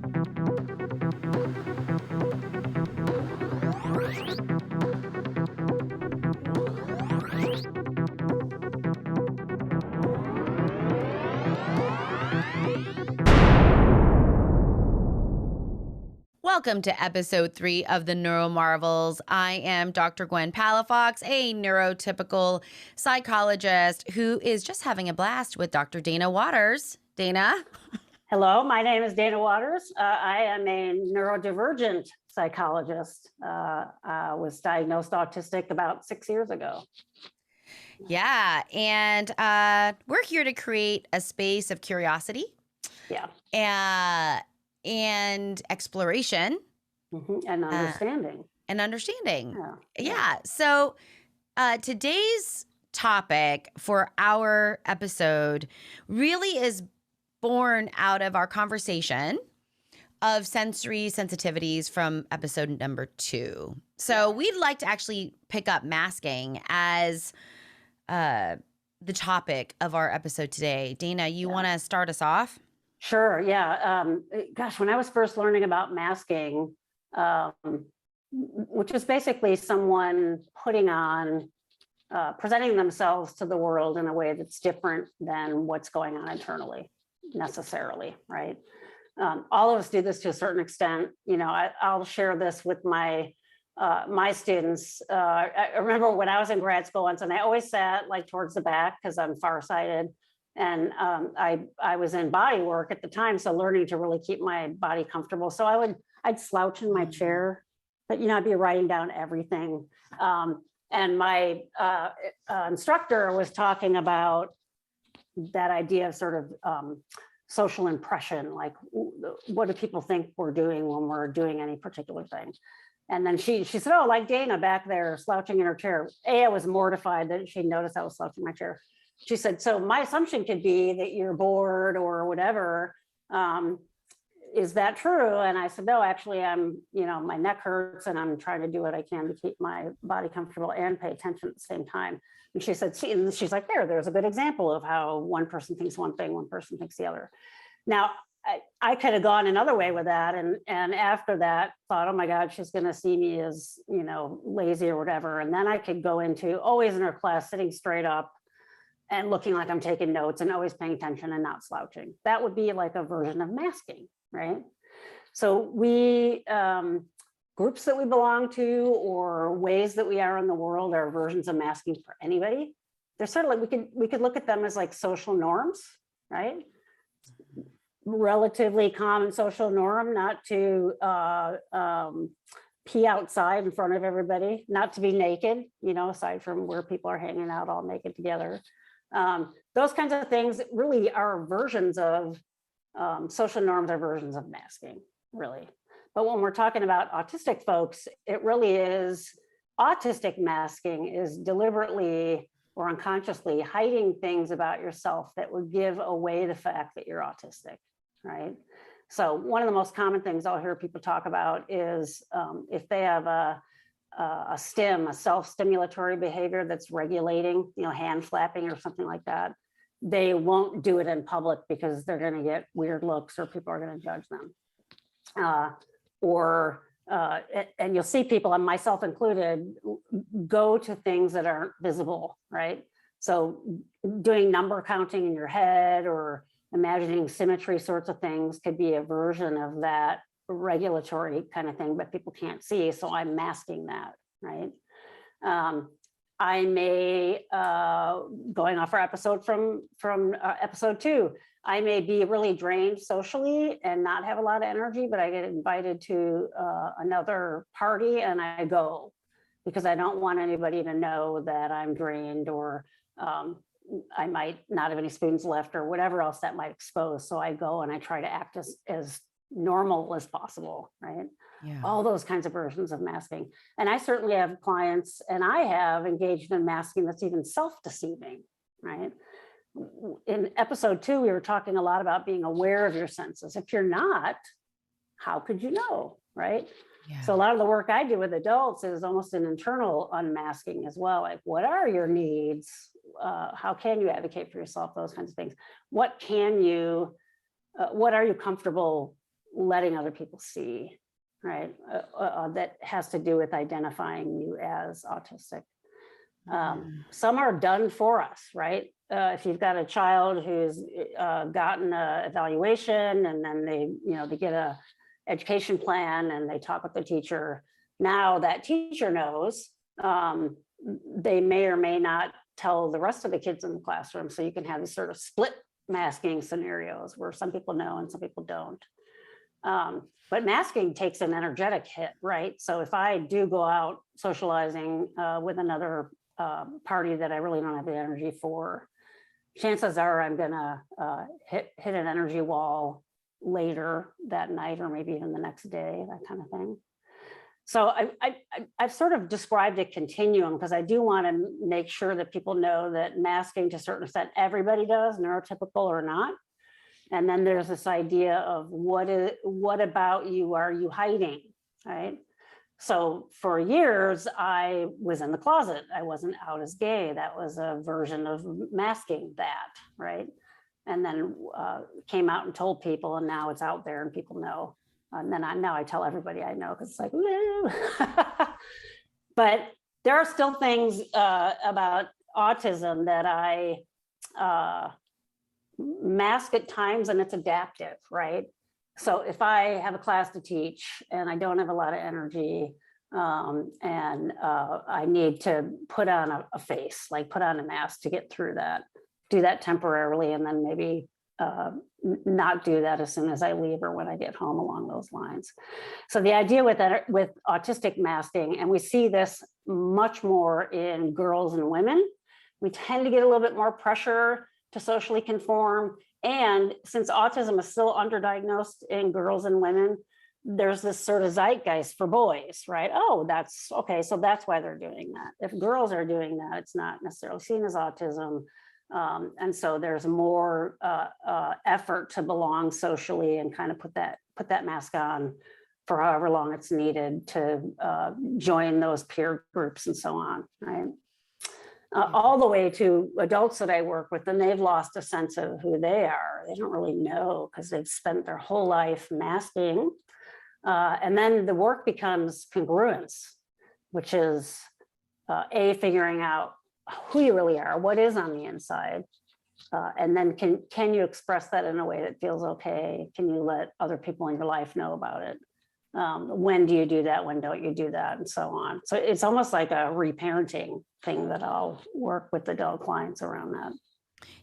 Welcome to episode 3 of the NeuroMarvels. I am Dr. Gwen Palafox, a neurotypical psychologist who is just having a blast with Dr. Dana Waters. Dana? Hello, my name is Dana Waters. I am a neurodivergent psychologist. I was diagnosed autistic about 6 years ago. Yeah, and we're here to create a space of curiosity. Yeah. And exploration. And understanding. Yeah. So today's topic for our episode really is born out of our conversation of sensory sensitivities from episode number 2. So we'd like to actually pick up masking as the topic of our episode today. Dana, you want to start us off? Sure. Yeah. Gosh, when I was first learning about masking, which is basically someone putting on, presenting themselves to the world in a way that's different than what's going on internally, necessarily, right? All of us do this to a certain extent. You know, I'll share this with my students. I remember when I was in grad school once, and I always sat like towards the back because I'm farsighted. And I was in body work at the time, so learning to really keep my body comfortable. So I'd slouch in my chair, but I'd be writing down everything. And my instructor was talking about that idea of sort of social impression, like what do people think we're doing when we're doing any particular thing? And then she said, "Oh, like Dana back there slouching in her chair." I was mortified that she noticed I was slouching in my chair. She said, "So my assumption could be that you're bored or whatever. Is that true?" And I said, "No, actually, my neck hurts and I'm trying to do what I can to keep my body comfortable and pay attention at the same time." And she said, she's like, there's a good example of how one person thinks one thing, one person thinks the other. Now, I could have gone another way with that. And after that, thought, oh my God, she's going to see me as, lazy or whatever. And then I could go into always in her class, sitting straight up and looking like I'm taking notes and always paying attention and not slouching. That would be like a version of masking, right? So we, groups that we belong to or ways that we are in the world are versions of masking for anybody. They're sort of like, we could look at them as like social norms, right? Relatively common social norm, not to pee outside in front of everybody, not to be naked, aside from where people are hanging out all naked together. Those kinds of things really are versions of social norms, are versions of masking, really. But when we're talking about autistic folks, it really is autistic masking is deliberately or unconsciously hiding things about yourself that would give away the fact that you're autistic, right? So one of the most common things I'll hear people talk about is if they have a STIM, a self-stimulatory behavior that's regulating, hand flapping or something like that, they won't do it in public because they're going to get weird looks or people are going to judge them. And you'll see people, and myself included, go to things that aren't visible, right? So doing number counting in your head or imagining symmetry sorts of things could be a version of that regulatory kind of thing, but people can't see. So I'm masking that, right? I may, going off our episode from episode 2, I may be really drained socially and not have a lot of energy, but I get invited to another party and I go because I don't want anybody to know that I'm drained or I might not have any spoons left or whatever else that might expose. So I go and I try to act as normal as possible, right? Yeah. All those kinds of versions of masking. And I certainly have clients, and I have engaged in masking that's even self-deceiving, right? In episode 2, we were talking a lot about being aware of your senses. If you're not, how could you know, right? Yeah. So a lot of the work I do with adults is almost an internal unmasking as well. Like, what are your needs? How can you advocate for yourself? Those kinds of things. What are you comfortable letting other people see, right? That has to do with identifying you as autistic. Some are done for us, right? If you've got a child who's gotten an evaluation and then they get a education plan and they talk with the teacher, now that teacher knows, they may or may not tell the rest of the kids in the classroom. So you can have these sort of split masking scenarios where some people know and some people don't. But masking takes an energetic hit, right? So if I do go out socializing with another party that I really don't have the energy for, chances are I'm gonna hit an energy wall later that night or maybe even the next day, that kind of thing. So I've sort of described a continuum because I do want to make sure that people know that masking, to a certain extent, everybody does, neurotypical or not. And then there's this idea of what about you are you hiding, right? So for years, I was in the closet. I wasn't out as gay. That was a version of masking that, right? And then came out and told people, and now it's out there and people know. And then now I tell everybody I know because it's like, woo. But there are still things about autism that I mask at times, and it's adaptive, right? So if I have a class to teach and I don't have a lot of energy and I need to put on a face, like put on a mask to get through that, do that temporarily, and then maybe not do that as soon as I leave or when I get home, along those lines. So the idea with that, with autistic masking, and we see this much more in girls and women, we tend to get a little bit more pressure to socially conform. And since autism is still underdiagnosed in girls and women, there's this sort of zeitgeist for boys, right? Oh, that's okay. So that's why they're doing that. If girls are doing that, it's not necessarily seen as autism. And so there's more effort to belong socially and kind of put that mask on for however long it's needed to join those peer groups and so on, right? All the way to adults that I work with, and they've lost a sense of who they are. They don't really know because they've spent their whole life masking. And then the work becomes congruence, which is figuring out who you really are, what is on the inside. And then can you express that in a way that feels okay? Can you let other people in your life know about it? When do you do that? When don't you do that? And so on. So it's almost like a reparenting thing that I'll work with adult clients around that.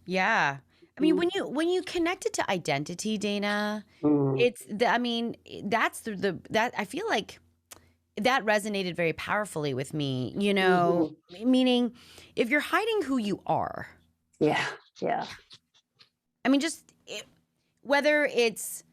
Yeah. I mean, when you connect it to identity, Dana, it's that I feel like that resonated very powerfully with me, meaning if you're hiding who you are. Yeah. I mean, whether it's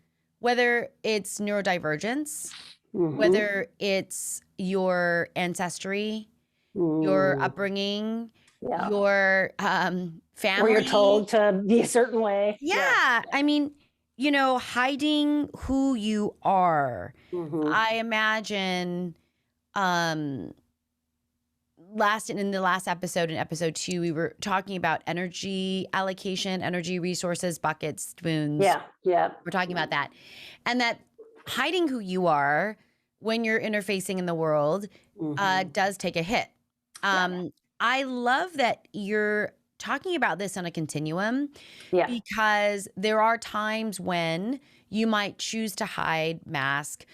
neurodivergence, whether it's your ancestry, your upbringing, your family. Or you're told to be a certain way. Yeah. I mean, hiding who you are. I imagine in the last episode, in episode 2, we were talking about energy allocation, energy resources, buckets, spoons. Yeah. We're talking about that. And that hiding who you are when you're interfacing in the world does take a hit. I love that you're talking about this on a continuum because there are times when you might choose to hide, mask,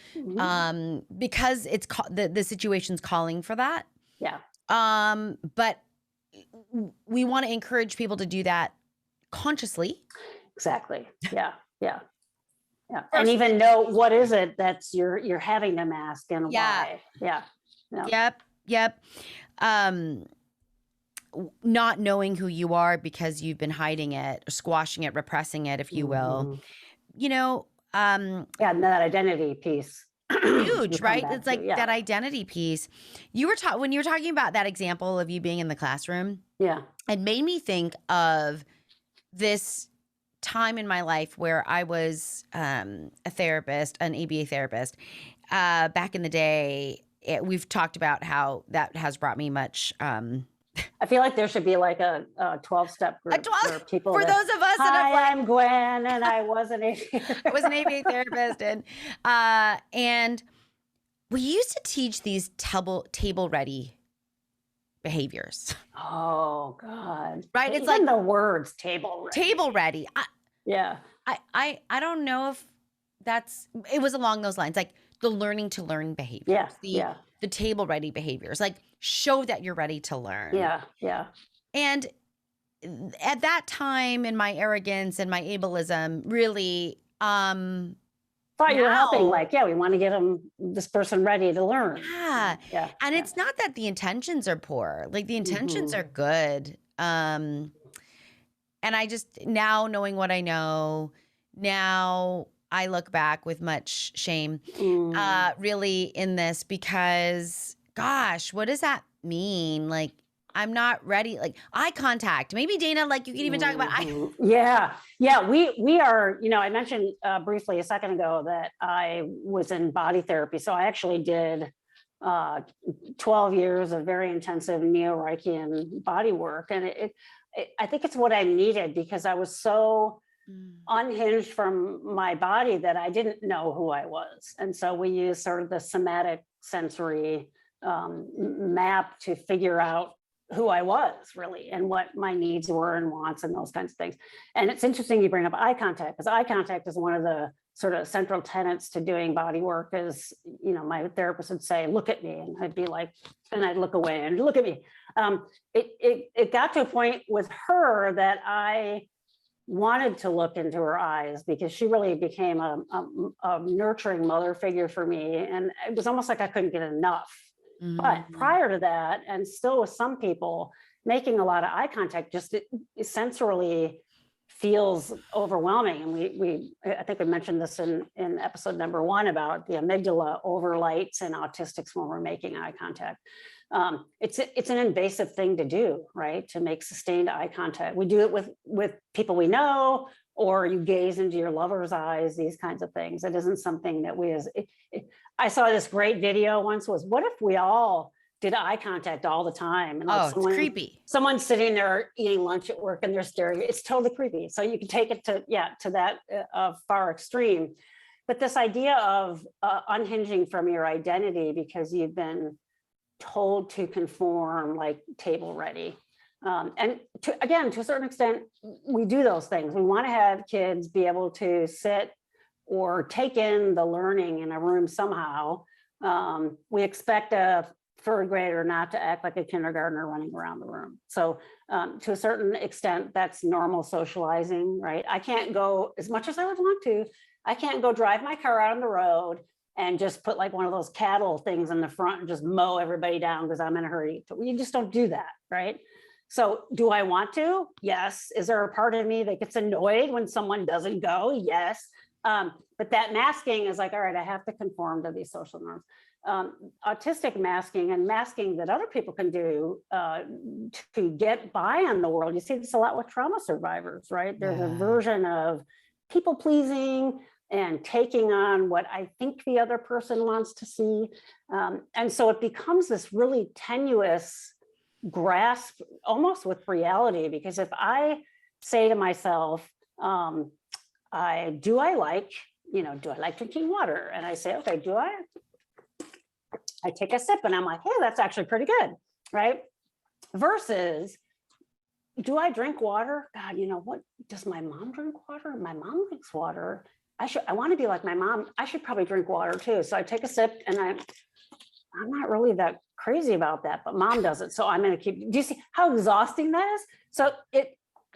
because it's the situation's calling for that. Yeah. But we want to encourage people to do that consciously. Exactly. Yeah. And even know what is it that's you're having to mask and why. Yeah. Yep. Not knowing who you are because you've been hiding it, squashing it, repressing it, if you will. And that identity piece. Huge, right? It's like that identity piece. When you were talking about that example of you being in the classroom, it made me think of this time in my life where I was a therapist, an ABA therapist. Back in the day, we've talked about how that has brought me much. I feel like there should be like a 12-step group for people. For those of us Hi, that have I'm Gwen, and I was an ABA. I was an ABA therapist, and we used to teach these table ready behaviors. Oh God! Right? It's even like the words table ready. Table ready. Yeah. I don't know if it was along those lines, like the learning to learn behaviors. The table ready behaviors, like show that you're ready to learn. Yeah. And at that time, in my arrogance and my ableism, really, thought you were helping, like, we want to get this person ready to learn. Yeah. And it's not that the intentions are poor, like the intentions are good. And I just, now knowing what I know, now I look back with much shame, really in this, because gosh, what does that mean? Like, I'm not ready. Like eye contact, maybe Dana, like you can even talk about Yeah. We are, I mentioned briefly a second ago that I was in body therapy. So I actually did 12 years of very intensive neo-Reichian body work. And I think it's what I needed, because I was so unhinged from my body that I didn't know who I was. And so we used sort of the somatic sensory map to figure out who I was really and what my needs were and wants and those kinds of things. And it's interesting you bring up eye contact, because eye contact is one of the sort of central tenets to doing body work. Is, my therapist would say, look at me, and I'd be like, and I'd look away and look at me. It got to a point with her that I wanted to look into her eyes, because she really became a nurturing mother figure for me. And it was almost like I couldn't get enough. But prior to that, and still with some people, making a lot of eye contact just it sensorily feels overwhelming. And I think we mentioned this in episode number 1 about the amygdala overlights in autistics when we're making eye contact. It's an invasive thing to do, right? To make sustained eye contact. We do it with people we know, or you gaze into your lover's eyes, these kinds of things. It isn't something that I saw this great video once, was what if we all did eye contact all the time? And it's creepy. Someone's sitting there eating lunch at work and they're staring. It's totally creepy. So you can take it to that far extreme. But this idea of unhinging from your identity because you've been told to conform, like table ready. And to a certain extent, we do those things. We want to have kids be able to sit or take in the learning in a room somehow. We expect a third grader not to act like a kindergartner running around the room. So to a certain extent, that's normal socializing, right? I can't go, as much as I would want to, I can't go drive my car out on the road and just put like one of those cattle things in the front and just mow everybody down because I'm in a hurry. You just don't do that, right? So do I want to? Yes. Is there a part of me that gets annoyed when someone doesn't go? Yes. But that masking is like, all right, I have to conform to these social norms. Autistic masking and masking that other people can do to get by in the world. You see this a lot with trauma survivors, right? There's a version of people pleasing and taking on what I think the other person wants to see. And so it becomes this really tenuous grasp almost with reality, because if I say to myself, do I like drinking water? And I say, okay, I take a sip and I'm like, hey, that's actually pretty good, right? Versus, do I drink water? God, what, does my mom drink water? My mom drinks water. I want to be like my mom. I should probably drink water too. So I take a sip and I'm not really that crazy about that, but mom does it. So I'm going to keep, do you see how exhausting that is? So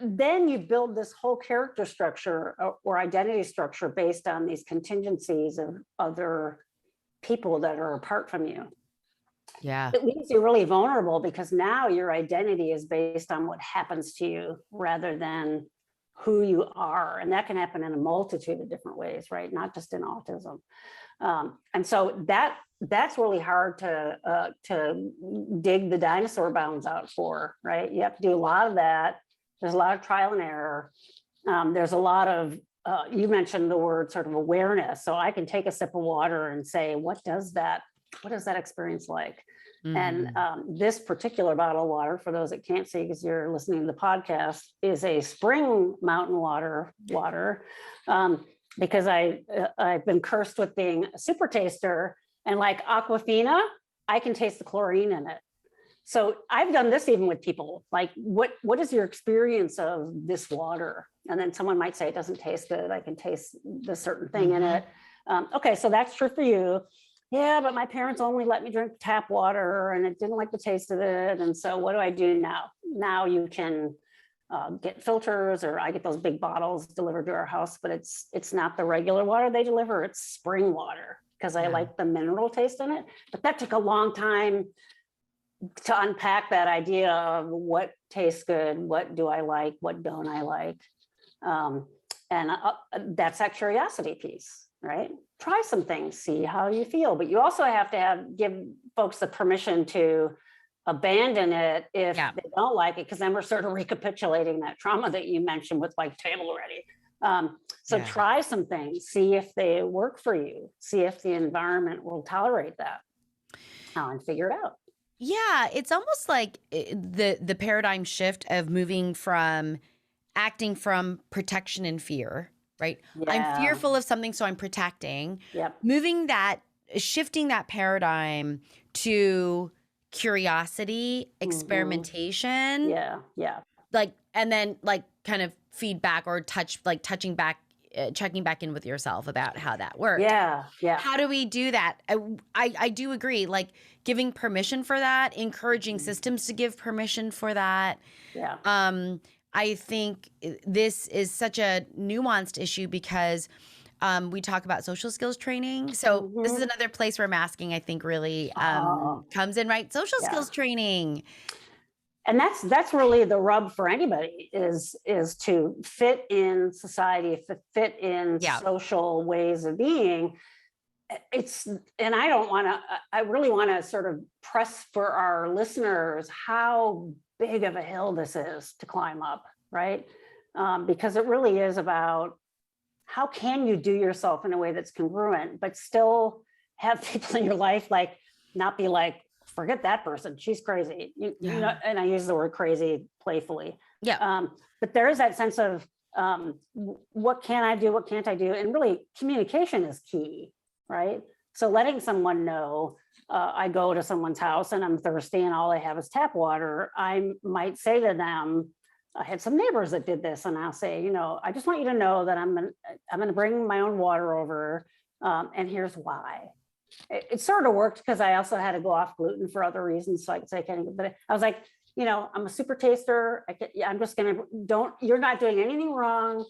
then you build this whole character structure or identity structure based on these contingencies of other people that are apart from you. Yeah. It leaves you really vulnerable, because now your identity is based on what happens to you rather than who you are. And that can happen in a multitude of different ways, right? Not just in autism. And so that's really hard to dig the dinosaur bones out for, right? You have to do a lot of that. There's a lot of trial and error. There's a lot of, you mentioned the word sort of awareness. So I can take a sip of water and say, what does that what is that experience like? Mhm. And this particular bottle of water, for those that can't see because you're listening to the podcast, is a spring mountain water, because I've been cursed with being a super taster, and like Aquafina, I can taste the chlorine in it. So I've done this even with people, like, what is your experience of this water? And then someone might say, it doesn't taste good. I can taste this certain thing in it. Okay, so that's true for you. Yeah, but my parents only let me drink tap water and it didn't like the taste of it. And so what do I do now? Now you can get filters, or I get those big bottles delivered to our house, but it's not the regular water they deliver, it's spring water, because I like the mineral taste in it. But that took a long time to unpack that idea of what tastes good, what do I like, what don't I like. And that's that curiosity piece, right? Try some things, see how you feel, but you also have to give folks the permission to abandon it if they don't like it, because then we're sort of recapitulating that trauma that you mentioned with like table ready. So try some things, see if they work for you, see if the environment will tolerate that, and figure it out. Yeah, it's almost like the paradigm shift of moving from acting from protection and fear, right? Yeah. I'm fearful of something, so I'm protecting. Yep. Shifting that paradigm to curiosity, experimentation. Yeah. Like, and then like kind of feedback or checking back in with yourself about how that worked. Yeah. How do we do that? I do agree, like giving permission for that, encouraging systems to give permission for that. Yeah. I think this is such a nuanced issue because we talk about social skills training. So this is another place where masking, I think, really comes in, right? Social skills training. And that's really the rub for anybody is to fit in society, fit in social ways of being. And I really want to sort of press for our listeners how big of a hill this is to climb up, right? Because it really is about how can you do yourself in a way that's congruent, but still have people in your life like not be like, forget that person, she's crazy. You know, and I use the word crazy playfully. But there is that sense of what can I do, what can't I do, and really communication is key, right? So letting someone know, I go to someone's house and I'm thirsty and all I have is tap water, I might say to them, I had some neighbors that did this, and I'll say, you know, I just want you to know that I'm going to bring my own water over, and here's why. It sort of worked because I also had to go off gluten for other reasons, so I could say, but I was like, you know, I'm a super taster. I'm just going to, you're not doing anything wrong.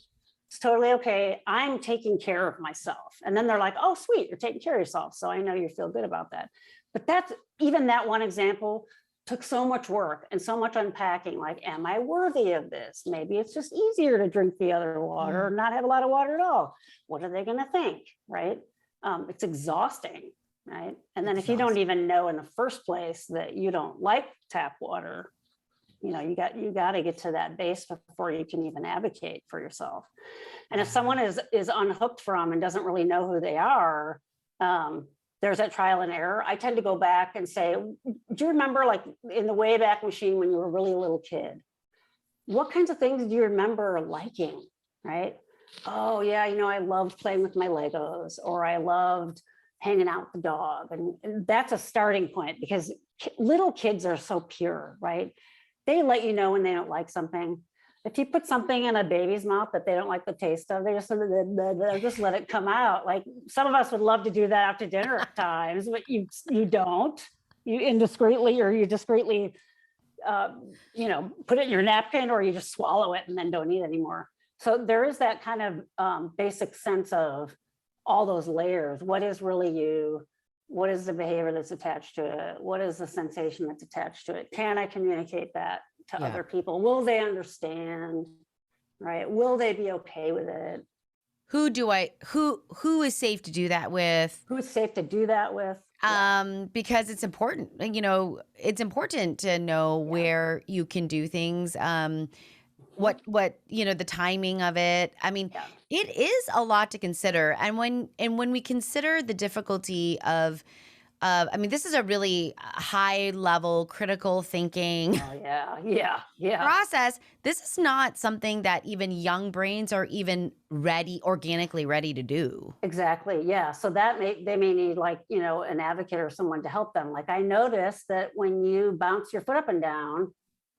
It's totally okay. I'm taking care of myself. And then they're like, oh, sweet, you're taking care of yourself. So I know you feel good about that. But even that one example took so much work and so much unpacking. Like, am I worthy of this? Maybe it's just easier to drink the other water or not have a lot of water at all. What are they going to think, right? It's exhausting, right? And then if you don't even know in the first place that you don't like tap water, you know, you got to get to that base before you can even advocate for yourself. And if someone is unhooked from and doesn't really know who they are, there's that trial and error. I tend to go back and say, do you remember, like in the Wayback Machine when you were really a little kid, what kinds of things do you remember liking, right? Oh yeah, you know, I loved playing with my Legos, or I loved hanging out with the dog. And that's a starting point, because little kids are so pure, right? They let you know when they don't like something. If you put something in a baby's mouth that they don't like the taste of, they just let it come out. Like some of us would love to do that after dinner at times, but you don't. You indiscreetly, or you discreetly, you know, put it in your napkin, or you just swallow it and then don't eat anymore. So there is that kind of basic sense of all those layers. What is really you? What is the behavior that's attached to it? What is the sensation that's attached to it? Can I communicate that to other people? Will they understand? Right? Will they be okay with it? Who is safe to do that with? Who's safe to do that with? Because it's important. You know, it's important to know where you can do things. What you know, the timing of it. I mean, it is a lot to consider. And when we consider the difficulty of I mean, this is a really high level critical thinking Oh, yeah. process. This is not something that even young brains are even organically ready to do. Exactly. Yeah. So they may need, like, an advocate or someone to help them. Like, I noticed that when you bounce your foot up and down,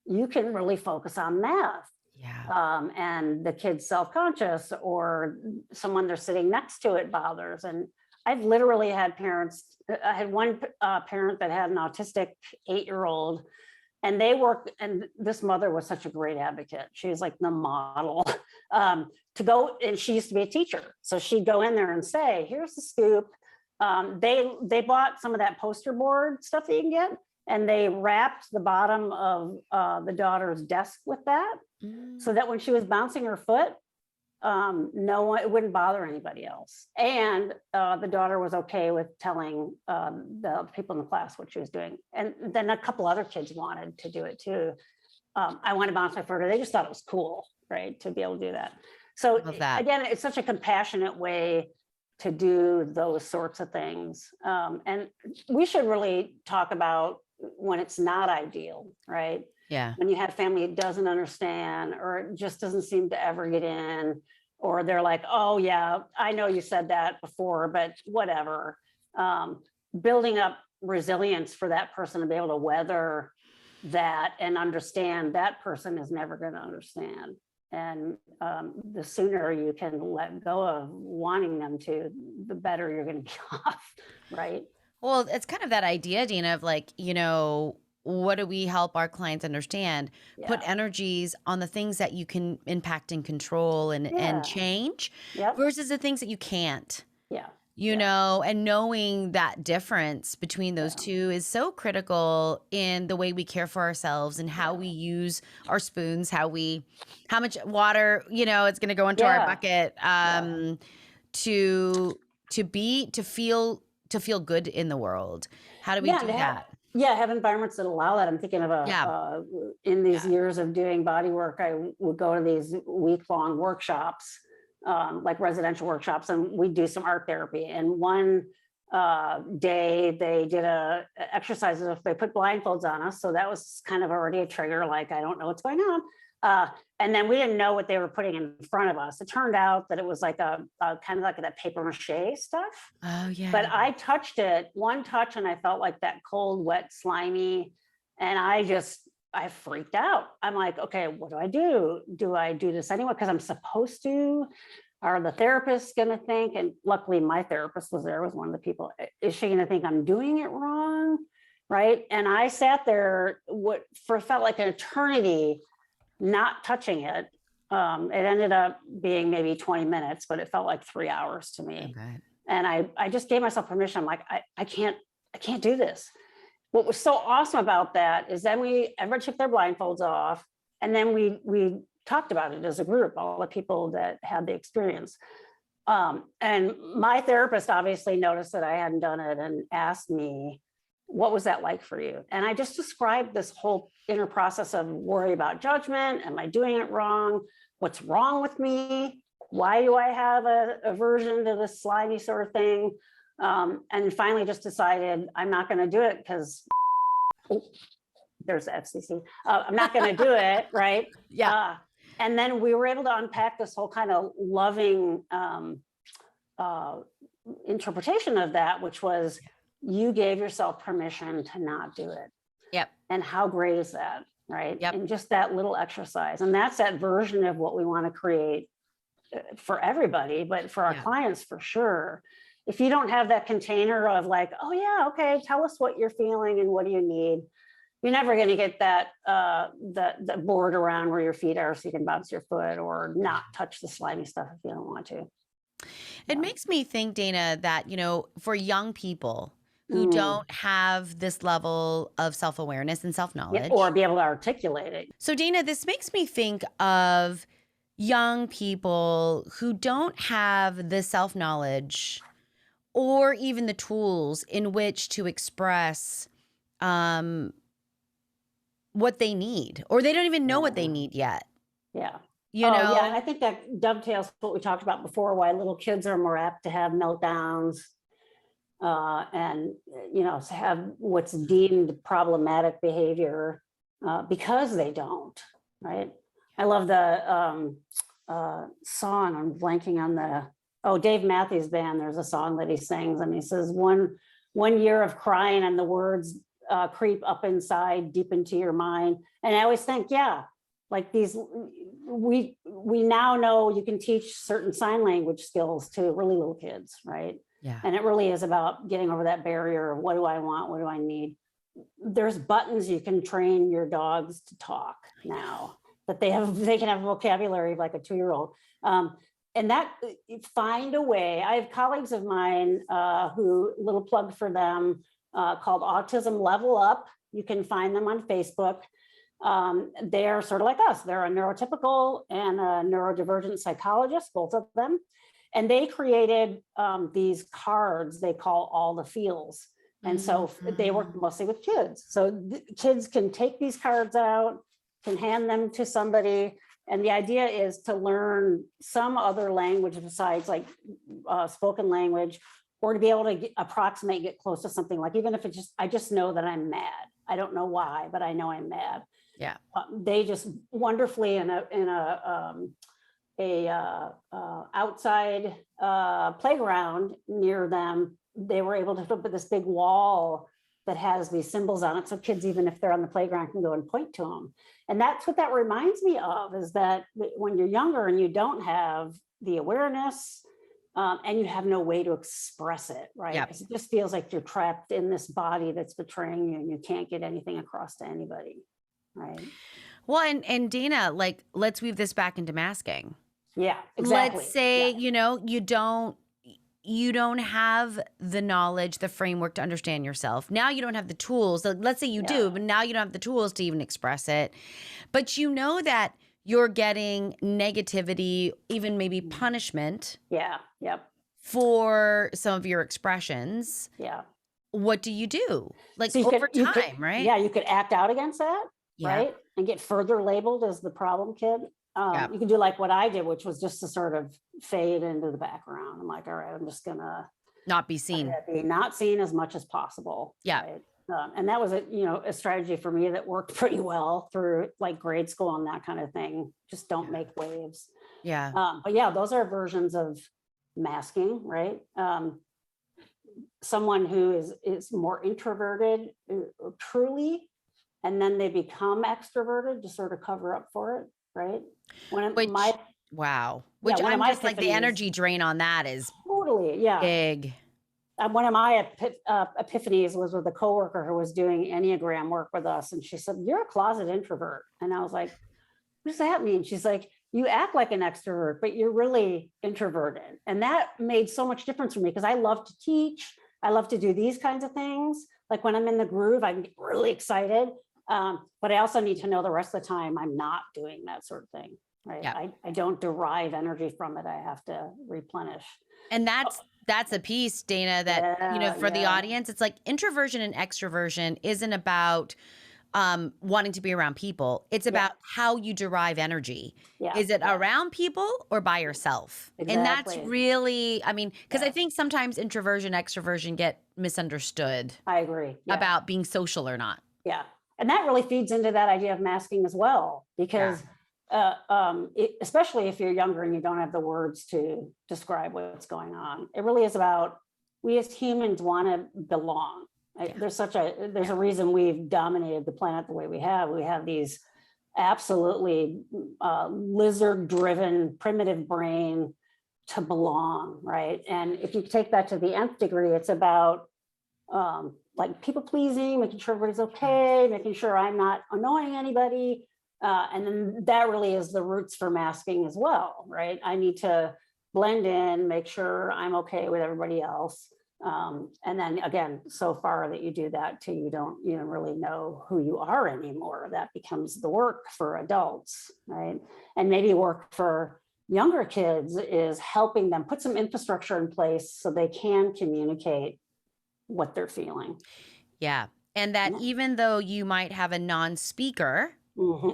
you can really focus on math. Yeah. And the kid's self-conscious, or someone they're sitting next to it bothers. And I've literally had parents. I had one parent that had an autistic 8-year-old, and this mother was such a great advocate. She was like the model to go, and she used to be a teacher. So she'd go in there and say, here's the scoop. They bought some of that poster board stuff that you can get, and they wrapped the bottom of the daughter's desk with that, so that when she was bouncing her foot, it wouldn't bother anybody else. And the daughter was okay with telling the people in the class what she was doing. And then a couple other kids wanted to do it too. I want to bounce my foot. They just thought it was cool, right, to be able to do that. So again, it's such a compassionate way to do those sorts of things. And we should really talk about when it's not ideal, right? Yeah. When you have family that doesn't understand, or it just doesn't seem to ever get in, or they're like, oh yeah, I know you said that before, but whatever. Building up resilience for that person to be able to weather that and understand that person is never going to understand. And the sooner you can let go of wanting them to, the better you're going to be off, right? Well, it's kind of that idea, Dina, of like, what do we help our clients understand? Yeah. Put energies on the things that you can impact and control and change versus the things that you can't. Yeah. And knowing that difference between those two is so critical in the way we care for ourselves and how we use our spoons, how much water, it's going to go into our bucket, to feel good in the world. How do we do that? Have environments that allow that. I'm thinking of in these years of doing body work, I would go to these week-long workshops, like residential workshops, and we do some art therapy. And one day they did exercises if they put blindfolds on us. So that was kind of already a trigger, like, I don't know what's going on. And then we didn't know what they were putting in front of us. It turned out that it was like a kind of like that paper mache stuff. Oh yeah. But I touched it, one touch, and I felt like that cold, wet, slimy. And I freaked out. I'm like, okay, what do I do? Do I do this anyway? Because I'm supposed to. Are the therapists going to think? And luckily my therapist was one of the people. Is she going to think I'm doing it wrong? Right. And I sat there felt like an eternity not touching it. It ended up being maybe 20 minutes, but it felt like 3 hours to me. Okay. And I just gave myself permission. I'm like, I can't do this. What was so awesome about that is then everyone took their blindfolds off, and then we talked about it as a group, all the people that had the experience. And my therapist obviously noticed that I hadn't done it and asked me, what was that like for you? And I just described this whole inner process of worry about judgment. Am I doing it wrong? What's wrong with me? Why do I have a aversion to this slimy sort of thing? And finally just decided I'm not going to do it because there's the FCC. I'm not going to do it, right? Yeah. And then we were able to unpack this whole kind of loving interpretation of that, which was, you gave yourself permission to not do it. Yep. And how great is that, right? Yep. And just that little exercise. And that's that version of what we want to create for everybody, but for our clients for sure. If you don't have that container of like, oh yeah, okay, tell us what you're feeling and what do you need, you're never going to get that the board around where your feet are so you can bounce your foot or not touch the slimy stuff if you don't want to. It makes me think, Dana, that, for young people who don't have this level of self-awareness and self-knowledge. Or be able to articulate it. So Dana, this makes me think of young people who don't have the self-knowledge or even the tools in which to express what they need, or they don't even know what they need yet. Yeah. Yeah, I think that dovetails what we talked about before, why little kids are more apt to have meltdowns and, to have what's deemed problematic behavior because they don't, right? I love the song, I'm blanking on Dave Matthews Band, there's a song that he sings, and he says, one year of crying and the words creep up inside, deep into your mind. And I always think, like we now know you can teach certain sign language skills to really little kids, right? Yeah. And it really is about getting over that barrier of what do I want? What do I need? There's buttons you can train your dogs to talk now, that they can have vocabulary like a 2-year-old. And that, find a way. I have colleagues of mine who, little plug for them, called Autism Level Up. You can find them on Facebook. They're sort of like us. They're a neurotypical and a neurodivergent psychologist, both of them. And they created these cards they call All the Feels. And so they work mostly with kids. So kids can take these cards out, can hand them to somebody. And the idea is to learn some other language besides like spoken language, or to be able to get close to something, like even if it's I just know that I'm mad. I don't know why, but I know I'm mad. Yeah. They just wonderfully in a outside playground near them, they were able to put this big wall that has these symbols on it. So kids, even if they're on the playground, can go and point to them. And that's what that reminds me of, is that when you're younger and you don't have the awareness and you have no way to express it, right? Yep. It just feels like you're trapped in this body that's betraying you and you can't get anything across to anybody, right? Well, and Dana, like, let's weave this back into masking. Yeah, exactly. Let's say, you don't have the knowledge, the framework to understand yourself. Now you don't have the tools. So let's say you do, but now you don't have the tools to even express it. But you know that you're getting negativity, even maybe punishment. Yeah. Yep. For some of your expressions. Yeah. What do you do? Like, so over time, right? Yeah, you could act out against that, right? And get further labeled as the problem kid. You can do like what I did, which was just to sort of fade into the background. I'm like, all right, I'm just gonna not be seen. Be not seen as much as possible. Yeah. Right? And that was a strategy for me that worked pretty well through like grade school and that kind of thing. Just don't make waves. Yeah. But yeah, those are versions of masking, right? Someone who is more introverted truly, and then they become extroverted to sort of cover up for it, right? Wow. Which I'm just like, the energy drain on that is totally big. One of my epiphanies was with a coworker who was doing Enneagram work with us. And she said, "You're a closet introvert." And I was like, "What does that mean?" She's like, "You act like an extrovert, but you're really introverted." And that made so much difference for me, because I love to teach. I love to do these kinds of things. Like when I'm in the groove, I get really excited. But I also need to know the rest of the time I'm not doing that sort of thing, right? Yeah. I don't derive energy from it. I have to replenish. And that's a piece, Dana, that, for the audience, it's like introversion and extroversion isn't about wanting to be around people. It's about how you derive energy. Yeah. Is it around people or by yourself? Exactly. And that's really, because I think sometimes introversion, extroversion get misunderstood. I agree. About being social or not. Yeah. And that really feeds into that idea of masking as well, because especially if you're younger and you don't have the words to describe what's going on, it really is about, we as humans want to belong. There's a reason we've dominated the planet the way we have. We have these absolutely lizard-driven primitive brain to belong, right? And if you take that to the nth degree, it's about like people pleasing, making sure everybody's okay, making sure I'm not annoying anybody. And then that really is the roots for masking as well, right? I need to blend in, make sure I'm okay with everybody else. And then again, so far that you do that till you don't really know who you are anymore. That becomes the work for adults, right? And maybe work for younger kids is helping them put some infrastructure in place so they can communicate what they're feeling. Yeah. And that even though you might have a non-speaker,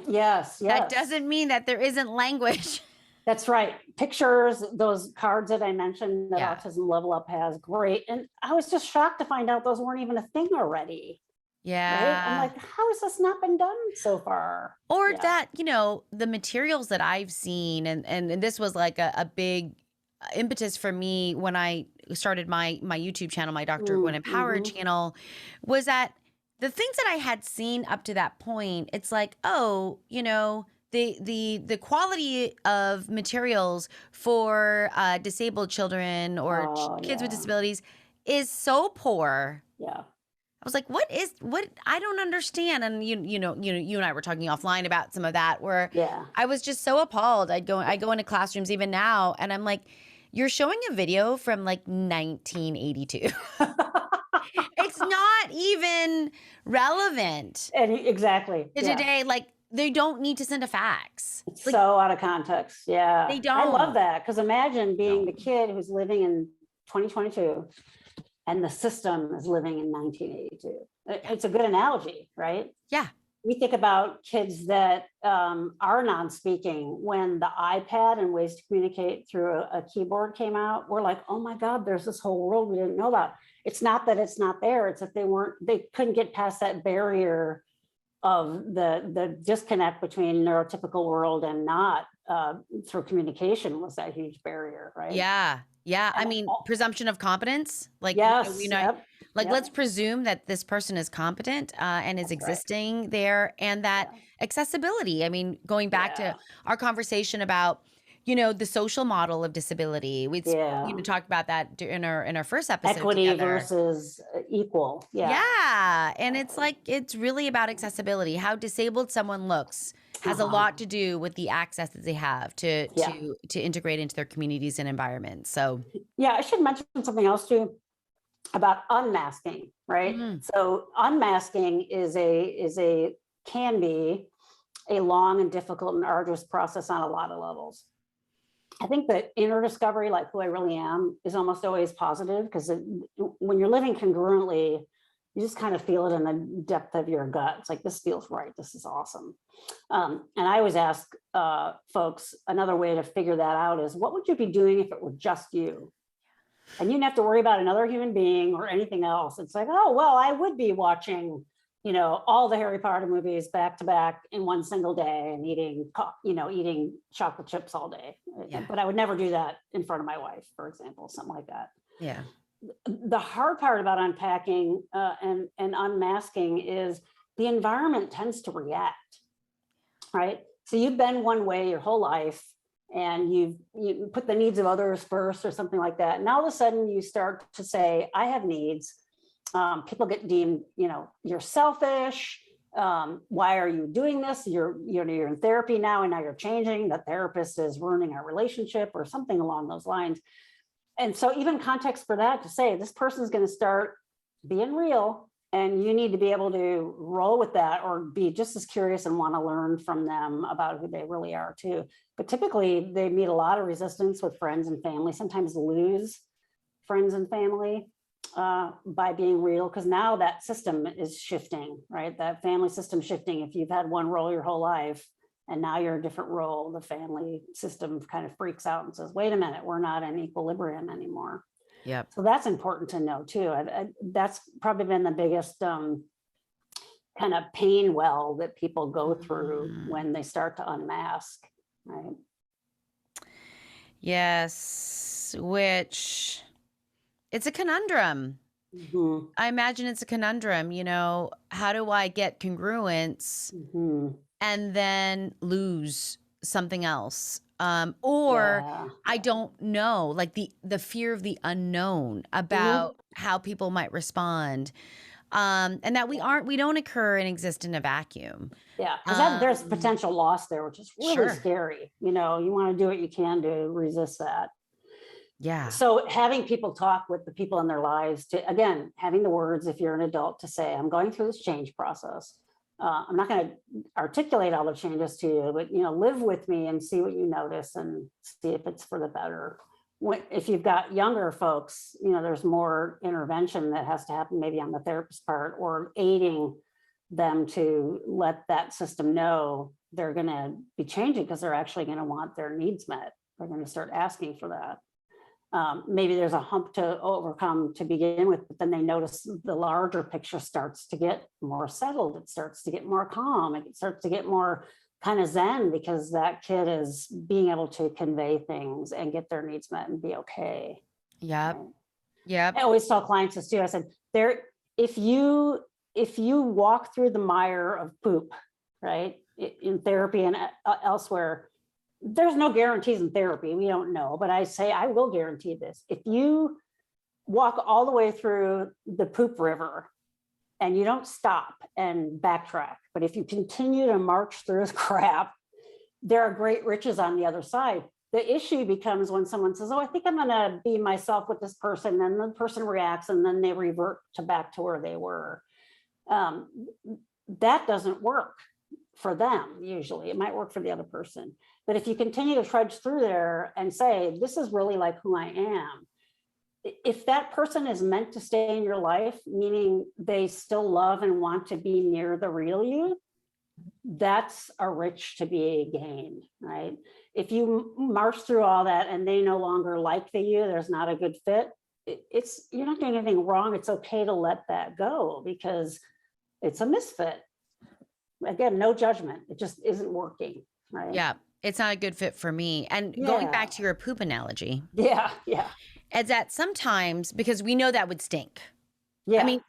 yes, that doesn't mean that there isn't language. That's right. Pictures, those cards that I mentioned that Autism Level Up has, great. And I was just shocked to find out those weren't even a thing already. Yeah. Right. I'm like, how has this not been done so far? Or that, you know, the materials that I've seen, and this was like a big impetus for me when I started my YouTube channel, my Dr. Gwen Empowered channel, was that the things that I had seen up to that point, it's like, oh, you know, the quality of materials for disabled children or kids with disabilities is so poor. Yeah. I was like, what I don't understand. And you know, you and I were talking offline about some of that where I was just so appalled. I go into classrooms even now and I'm like, you're showing a video from like 1982. It's not even relevant. And exactly. Today, like they don't need to send a fax. It's like, so out of context. Yeah. They don't. I love that. Because imagine being the kid who's living in 2022 and the system is living in 1982. It's a good analogy, right? Yeah. We think about kids that are non-speaking. When the iPad and ways to communicate through a keyboard came out, we're like, oh my God, there's this whole world we didn't know about. It's not that it's not there. It's that they couldn't get past that barrier of the disconnect between neurotypical world and not through communication was that huge barrier, right? Yeah. Yeah. I mean, presumption of competence. Like, let's presume that this person is competent and is existing there, and that accessibility. I mean, going back to our conversation about, you know, the social model of disability. We talked about that in our first episode. Equity together. Versus equal. Yeah. And it's like, it's really about accessibility. How disabled someone looks has a lot to do with the access that they have to integrate into their communities and environments. So I should mention something else too about unmasking, right? So unmasking can be a long and difficult and arduous process on a lot of levels. I think that inner discovery, like who I really am, is almost always positive, because when you're living congruently, you just kind of feel it in the depth of your gut. It's like, this feels right. This is awesome. And I always ask folks, another way to figure that out is, what would you be doing if it were just you? And you didn't have to worry about another human being or anything else. It's like, oh, well, I would be watching, you know, all the Harry Potter movies back to back in one single day and eating chocolate chips all day. But I would never do that in front of my wife, for example, something like that. Yeah. The hard part about unpacking and unmasking is the environment tends to react, right? So you've been one way your whole life, and you put the needs of others first or something like that. Now all of a sudden you start to say, I have needs. People get deemed, you know, you're selfish. Why are you doing this? You're in therapy now, and now you're changing. The therapist is ruining our relationship or something along those lines. And so even context for that, to say this person's going to start being real, and you need to be able to roll with that or be just as curious and want to learn from them about who they really are too. But typically they meet a lot of resistance with friends and family, sometimes lose friends and family by being real, because now that system is shifting, right? That family system shifting. If you've had one role your whole life and now you're a different role, the family system kind of freaks out and says, wait a minute, we're not in equilibrium anymore. Yep. So that's important to know too. That's probably been the biggest kind of pain well that people go through when they start to unmask, right? Yes, which it's a conundrum. I imagine it's a conundrum, you know, how do I get congruence and then lose something else? I don't know, like the fear of the unknown about how people might respond. And that we don't occur and exist in a vacuum. Yeah, because there's potential loss there, which is really scary. You know, you want to do what you can to resist that. Yeah. So having people talk with the people in their lives to, again, having the words, if you're an adult, to say, I'm going through this change process. I'm not going to articulate all the changes to you, but, you know, live with me and see what you notice and see if it's for the better. If you've got younger folks, you know, there's more intervention that has to happen maybe on the therapist part, or aiding them to let that system know they're going to be changing because they're actually going to want their needs met. They're going to start asking for that. Maybe there's a hump to overcome to begin with, but then they notice the larger picture starts to get more settled. It starts to get more calm. It starts to get more kind of zen because that kid is being able to convey things and get their needs met and be okay. Yep. Right? Yep. I always tell clients this too. I said, if you walk through the mire of poop, right, in therapy and elsewhere, there's no guarantees in therapy. We don't know, but I say, I will guarantee this. If you walk all the way through the poop river and you don't stop and backtrack, but if you continue to march through the crap, there are great riches on the other side. The issue becomes when someone says, oh, I think I'm going to be myself with this person. And the person reacts and then they revert back to where they were. That doesn't work for them. Usually it might work for the other person. But if you continue to trudge through there and say, this is really like who I am, if that person is meant to stay in your life, meaning they still love and want to be near the real you, that's a rich to be gained, right? If you march through all that and they no longer like you, there's not a good fit, you're not doing anything wrong. It's okay to let that go because it's a misfit. Again, no judgment. It just isn't working, right? Yeah. It's not a good fit for me. And going back to your poop analogy. Yeah. Is that sometimes, because we know that would stink. Yeah. I mean,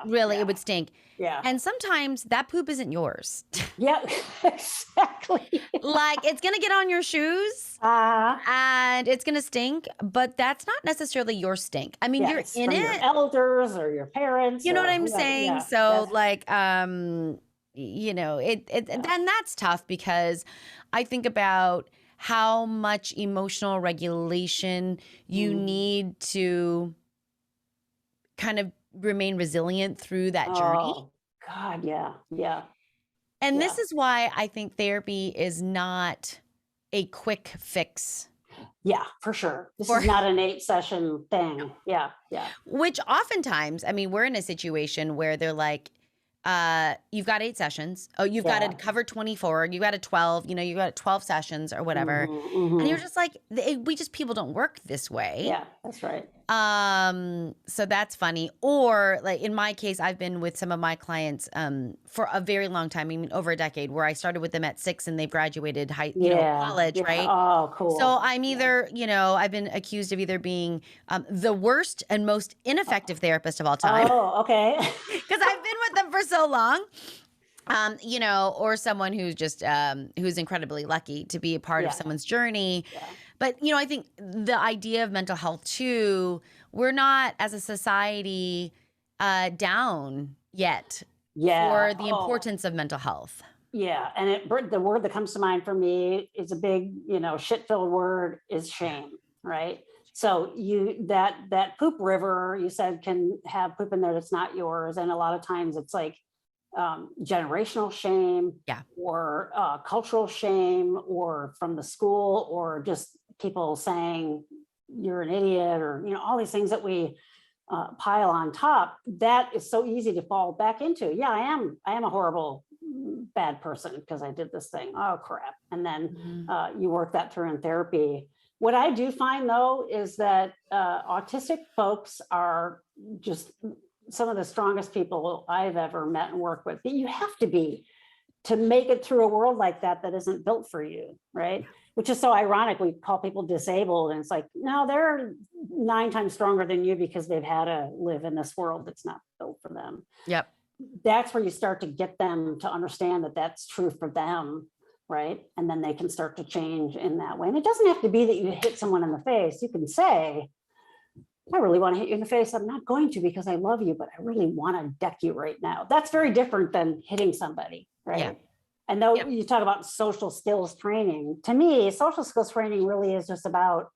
really, it would stink. Yeah. And sometimes that poop isn't yours. Yeah, exactly. Like it's going to get on your shoes and it's going to stink, but that's not necessarily your stink. I mean, you're in it. Your elders or your parents. You know what I'm saying? Yeah, so like, you know, and that's tough because I think about how much emotional regulation you need to kind of remain resilient through that journey. Oh, God, yeah. And this is why I think therapy is not a quick fix. Yeah, for sure. This is not an 8-session thing. Yeah. Which oftentimes, I mean, we're in a situation where they're like, you've got 8 sessions. Oh, you've got to cover 24. You got a 12, you know, you got 12 sessions or whatever. And you're just like, people don't work this way. Yeah, that's right. So that's funny. Or like in my case, I've been with some of my clients, for a very long time. I mean, over a decade, where I started with them at 6 and they've graduated college, right? Oh, cool. So I'm either, you know, I've been accused of either being the worst and most ineffective therapist of all time. Oh, okay. Because I've been with them for so long. You know, or someone who's just who's incredibly lucky to be a part of someone's journey. Yeah. But, you know, I think the idea of mental health too, we're not as a society down yet for the importance of mental health. Yeah. And the word that comes to mind for me is a big, you know, shit-filled word is shame, right? So that poop river, you said, can have poop in there that's not yours. And a lot of times it's like generational shame or cultural shame or from the school or just people saying you're an idiot or, you know, all these things that we pile on top. That is so easy to fall back into. Yeah, I am a horrible, bad person because I did this thing. Oh, crap. And then you work that through in therapy. What I do find, though, is that autistic folks are just some of the strongest people I've ever met and worked with. You have to be to make it through a world like that isn't built for you, right? Which is so ironic. We call people disabled, and it's like, no, they're 9 times stronger than you because they've had to live in this world that's not built for them. Yep. That's where you start to get them to understand that that's true for them, right? And then they can start to change in that way. And it doesn't have to be that you hit someone in the face. You can say, I really want to hit you in the face. I'm not going to because I love you, but I really want to deck you right now. That's very different than hitting somebody, right? Yeah. And though you talk about social skills training, to me, social skills training really is just about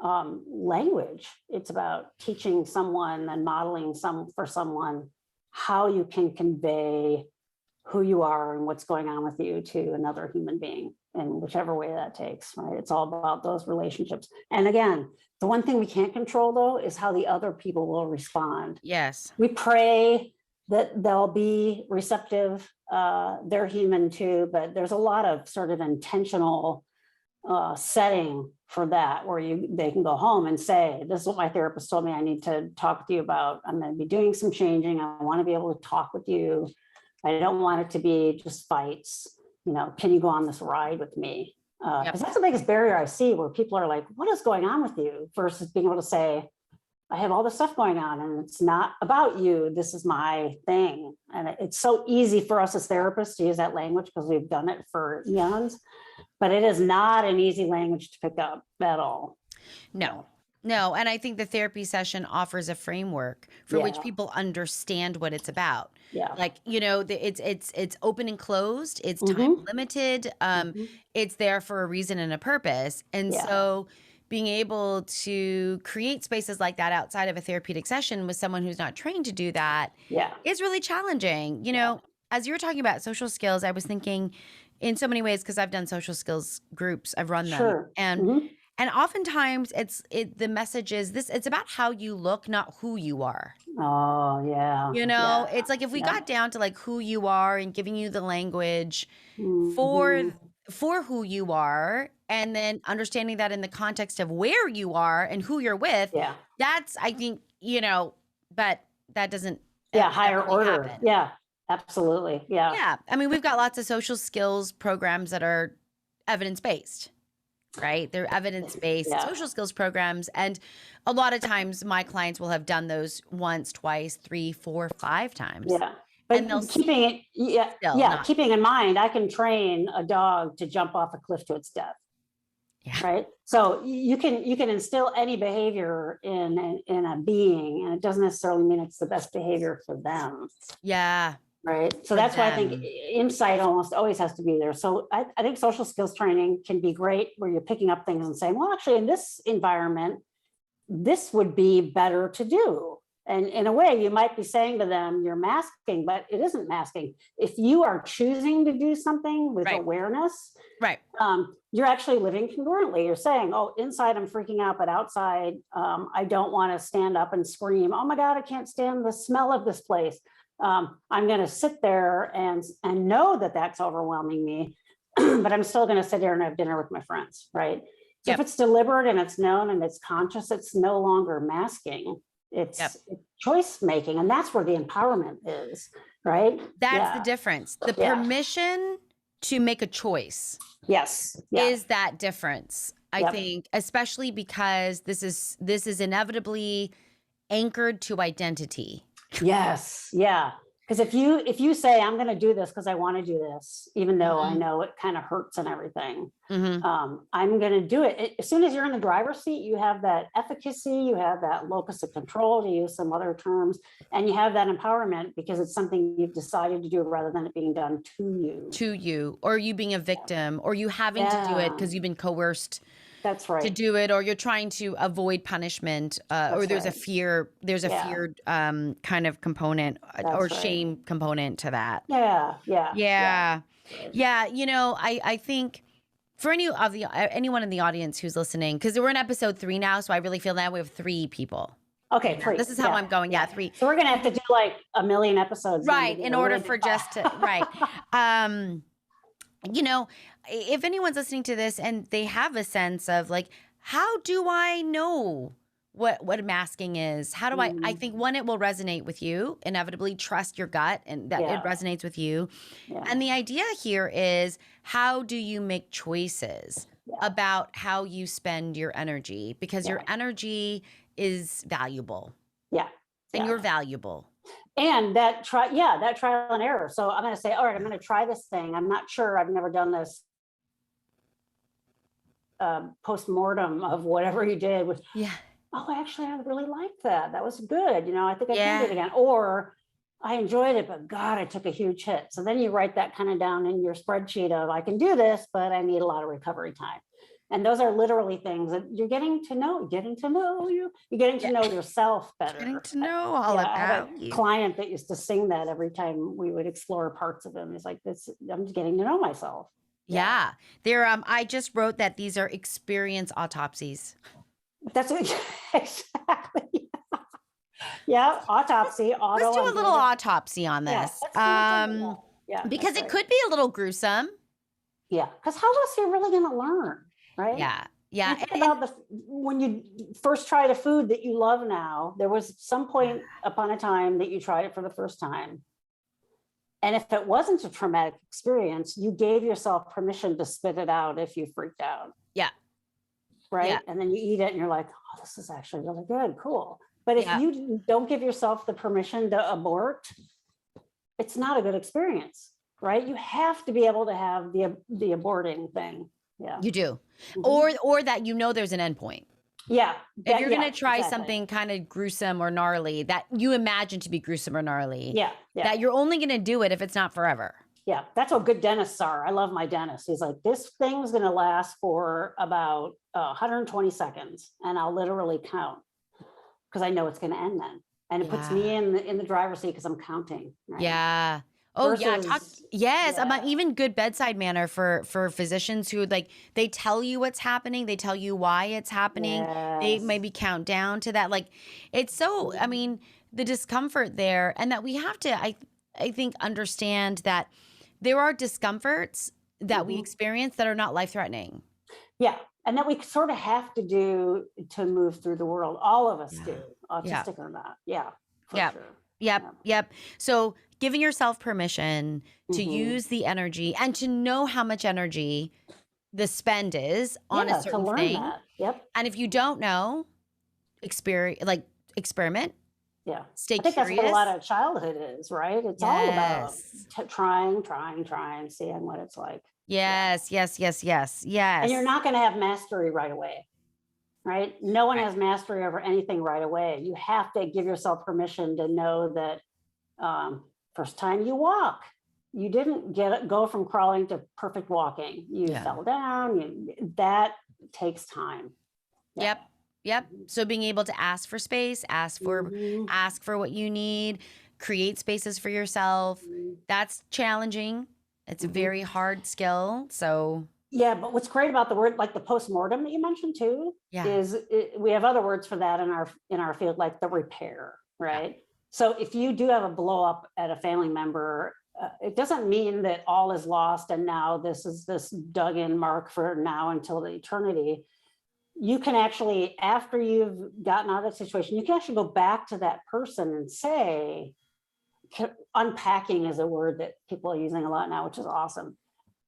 language. It's about teaching someone and modeling for someone how you can convey who you are and what's going on with you to another human being in whichever way that takes, right? It's all about those relationships. And again, the one thing we can't control, though, is how the other people will respond. Yes. We pray that they'll be receptive they're human too, but there's a lot of sort of intentional setting for that, where they can go home and say, this is what my therapist told me I need to talk with you about. I'm going to be doing some changing. I want to be able to talk with you. I don't want it to be just fights. Can you go on this ride with me? Because that's the biggest barrier I see, where people are like, what is going on with you? Versus being able to say, I have all this stuff going on and it's not about you. This is my thing. And it's so easy for us as therapists to use that language because we've done it for eons, but it is not an easy language to pick up at all. No. And I think the therapy session offers a framework for which people understand what it's about. Yeah. Like, it's open and closed. It's time limited. It's there for a reason and a purpose. And so being able to create spaces like that outside of a therapeutic session with someone who's not trained to do that is really challenging. As you were talking about social skills, I was thinking in so many ways, because I've done social skills groups, I've run them. And oftentimes the message is this, it's about how you look, not who you are. Oh, yeah. It's like if we got down to like who you are and giving you the language for who you are, and then understanding that in the context of where you are and who you're with, that's, I think, but that doesn't higher order happen. Yeah, absolutely. Yeah. I mean, we've got lots of social skills programs that are evidence-based, right? They're evidence-based social skills programs. And a lot of times my clients will have done those once, twice, 3, 4, 5 times. Yeah. But keeping it, keeping in mind, I can train a dog to jump off a cliff to its death. Yeah. Right. So you can instill any behavior in a being, and it doesn't necessarily mean it's the best behavior for them. Yeah. Right. So that's why I think insight almost always has to be there. So I think social skills training can be great, where you're picking up things and saying, well, actually, in this environment, this would be better to do. And in a way, you might be saying to them, you're masking, but it isn't masking. If you are choosing to do something with awareness, you're actually living congruently. You're saying, oh, inside I'm freaking out, but outside, I don't want to stand up and scream, oh my God, I can't stand the smell of this place. I'm going to sit there and know that that's overwhelming me, but I'm still going to sit there and have dinner with my friends, right? So if it's deliberate and it's known and it's conscious, it's no longer masking. It's choice making, and that's where the empowerment is, right? That's the difference. The permission to make a choice. Is that difference. I think, especially because this is inevitably anchored to identity. Yes. Yeah. Because if you say, I'm going to do this because I want to do this, even though I know it kind of hurts and everything, I'm going to do it. As soon as you're in the driver's seat, you have that efficacy, you have that locus of control, to use some other terms, and you have that empowerment because it's something you've decided to do rather than it being done to you. Or you being a victim, or you having to do it because you've been coerced. That's right. To do it, or you're trying to avoid punishment, or there's a fear, fear kind of component or shame component to that. Yeah. I think for anyone in the audience who's listening, because we're in episode 3 now, so I really feel that we have 3 people. Okay, 3. This is how I'm going. 3. So we're gonna have to do like a million episodes, right? In order for just to if anyone's listening to this and they have a sense of like, how do I know what masking is? How do I think one, it will resonate with you. Inevitably, trust your gut and that it resonates with you. And the idea here is, how do you make choices about how you spend your energy? Because your energy is valuable. And you're valuable. And that trial and error. So I'm going to say, all right, I'm going to try this thing. I'm not sure. I've never done this post-mortem of whatever you did with, actually, I really liked that. That was good. I think I can do it again. Or I enjoyed it, but God, I took a huge hit. So then you write that kind of down in your spreadsheet of, I can do this, but I need a lot of recovery time. And those are literally things that you're getting to know you. You're getting to know yourself better. Getting to know all about you. I had a client that used to sing that every time we would explore parts of him. He's like, I'm just getting to know myself. Yeah. There, I just wrote that these are experience autopsies. That's what, exactly. Autopsy. Let's do a little autopsy on this. Yeah. Because it could be a little gruesome. Yeah. Because how else are you really going to learn? Right. Yeah. Yeah. Think about when you first tried a food that you love now, there was some point upon a time that you tried it for the first time. And if it wasn't a traumatic experience, you gave yourself permission to spit it out if you freaked out. Yeah. Right. Yeah. And then you eat it and you're like, oh, this is actually really good. Cool. But if you don't give yourself the permission to abort, it's not a good experience. Right. You have to be able to have the aborting thing. Yeah. You do. Or that there's an endpoint. Yeah. If you're going to try something kind of gruesome or gnarly that you imagine to be gruesome or gnarly, that you're only going to do it if it's not forever. Yeah. That's what good dentists are. I love my dentist. He's like, this thing's going to last for about 120 seconds. And I'll literally count because I know it's going to end then. And it puts me in the driver's seat because I'm counting. Right? Yeah. Oh, yes. About even good bedside manner for physicians who they tell you what's happening. They tell you why it's happening. Yes. They maybe count down to that. It's so, the discomfort there, and that we have to, I think, understand that there are discomforts that we experience that are not life-threatening. Yeah. And that we sort of have to do to move through the world. All of us do, autistic or not. Yeah. For sure. Yep. So giving yourself permission to use the energy and to know how much energy the spend is on a certain thing. That. Yep. And if you don't know, experiment. Yeah. Stay I think curious. That's what a lot of childhood is, right? It's all about trying, seeing what it's like. Yes. And you're not going to have mastery right away. Right? No one has mastery over anything right away. You have to give yourself permission to know that first time you walk, you didn't go from crawling to perfect walking. You fell down. That takes time. Yeah. Yep. So being able to ask for space, ask for what you need, create spaces for yourself. That's challenging. It's a very hard skill. So yeah, but what's great about the word, like the postmortem that you mentioned too, is we have other words for that in our field, like the repair, right? Yeah. So if you do have a blow up at a family member, it doesn't mean that all is lost and now this is this dug in mark for now until the eternity. You can actually, after you've gotten out of that situation, you can actually go back to that person and say, unpacking is a word that people are using a lot now, which is awesome.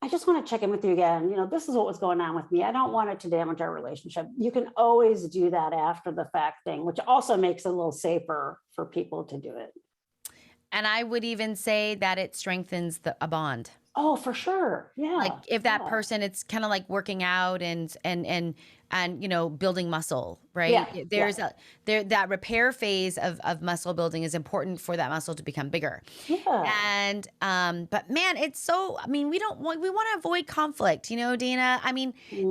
I just want to check in with you again. This is what was going on with me. I don't want it to damage our relationship. You can always do that after the fact thing, which also makes it a little safer for people to do it. And I would even say that it strengthens a bond. Oh, for sure. Yeah. Like if that person, it's kind of like working out and building muscle, right? Yeah. There's that repair phase of muscle building is important for that muscle to become bigger. Yeah. And but man, it's so, we want to avoid conflict, Dana.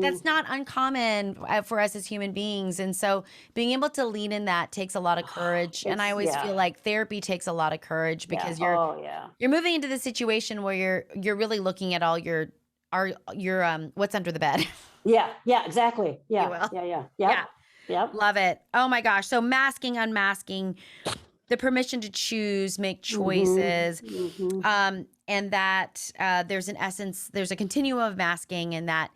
That's not uncommon for us as human beings. And so being able to lean in that takes a lot of courage. And I always feel like therapy takes a lot of courage because you're moving into the situation where you're really looking at all your what's under the bed. Yeah, exactly. Yeah. Love it. Oh my gosh. So masking, unmasking, the permission to choose, make choices, and that there's a continuum of masking, and that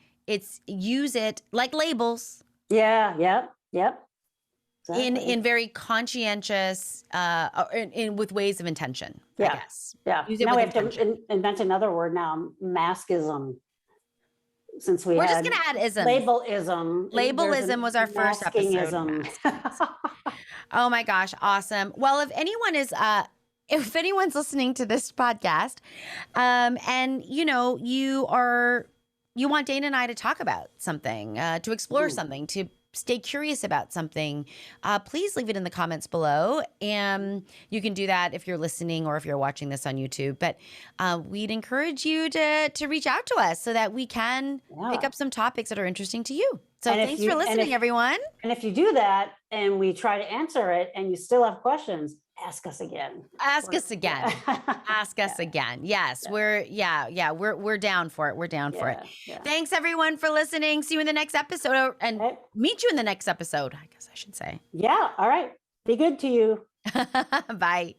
use it like labels. Yeah. Exactly. In very conscientious, with ways of intention. I guess. Yeah. Now we have to invent another word now, maskism. Since we're just going to add ism. Labelism. Labelism was our first episode. Oh my gosh. Awesome. Well, if anyone's listening to this podcast, and you want Dana and I to talk about something, to explore something, to stay curious about something, please leave it in the comments below. And you can do that if you're listening or if you're watching this on YouTube. But we'd encourage you to reach out to us so that we can pick up some topics that are interesting to you. So thanks for listening, everyone. And if you do that and we try to answer it and you still have questions, ask us again. Ask us again. Yes, we're down for it. We're down for it. Yeah. Thanks everyone for listening. See you in the next episode, and meet you in the next episode, I guess I should say. Yeah. All right. Be good to you. Bye.